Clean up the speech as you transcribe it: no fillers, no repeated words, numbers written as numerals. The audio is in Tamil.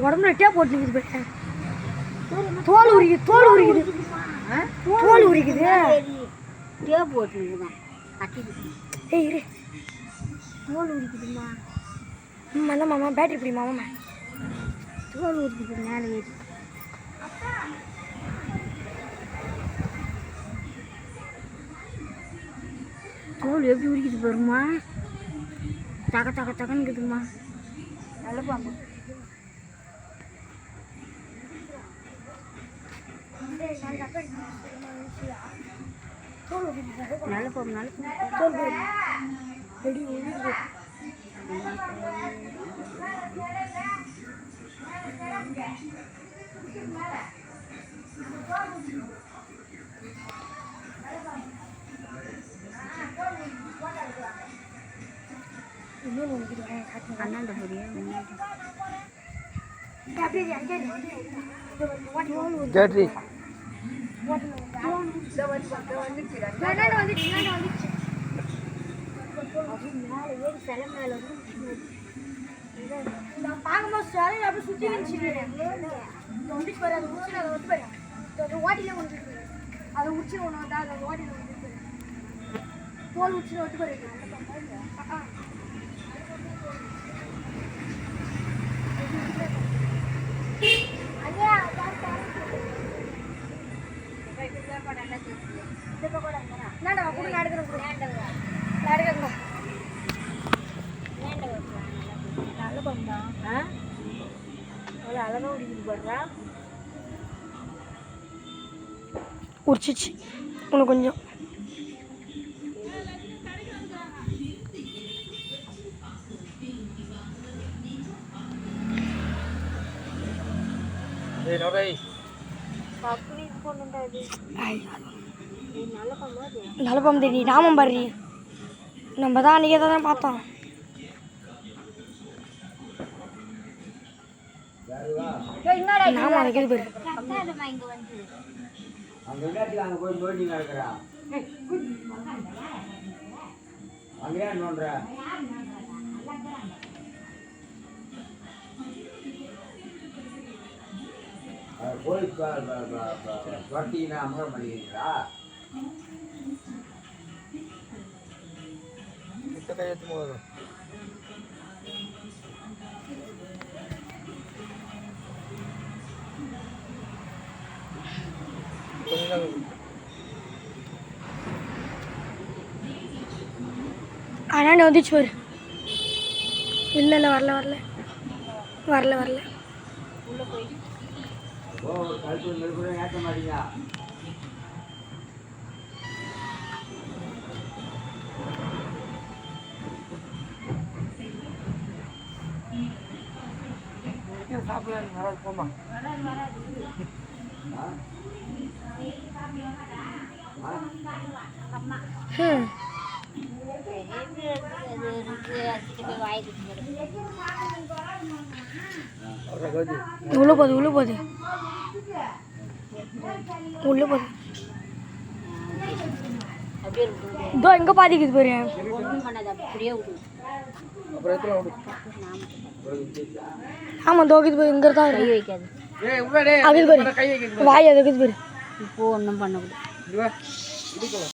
உடம்புல டேப் போட்டுக்குது போய் தோல் உரிக்குது தோல் உரிக்குது டேப் போட்டுக்குதான் ஏய் இரு தோல் உரிக்குதுமா தான் மாமா பேட்டரி பிடி மாமா தோல் உரிக்குது மேலே ஏறி தோல் எப்படி உரிக்குது பாருமா தக தக தகன்னு இருக்குதுமா நல்ல பாம்பு நல்ல பாம்பு தோல் ரெடி உரிக்குது அண்ணாண்ட போறியா ஜாட்ரி பார்க்கும்போது சிலை அப்படியே சுற்றி வந்துச்சு பாரு அதை உச்சி அதை வந்து பாரு ஓட்டிலே கொண்டு அதை உச்சி ஒன்று வந்தா அதை ஓட்டில வந்து தோல் உச்சியில் ஒட்டு பாரு என்னடா கூட நடக்கிறேன் நல்ல பம்பா அவ்வளோ அழகாக உடிக்குது பாடுறா உரிச்சிச்சு இன்னும் கொஞ்சம் நல்ல பாம்பு தெரியும் ராமம் பாரு நம்ம தான் அன்றைக்கே தான் பார்த்தோம் நாம அன்றைக்கி பேர் வட்டினா அமரம் பண்ணிக்கிறீங்களா கையெழுத்து போதும் அண்ணாண்ட வந்துச்சு பாரு இல்லை இல்லை வரல உள்ளே போய் ஓ கழுத்து நெருப்புல ஏற்ற மாட்டீங்க சாப்பிடலாம் போமா உள்ள போகுது இதோ எங்க பாதிக்குது பாரு ஆமா தோக்குது பாரு இங்க தான் கை வைக்காது அது பாரு வாய் அதுக்குது பாரு இப்போ ஒன்றும் பண்ணக்கூடாது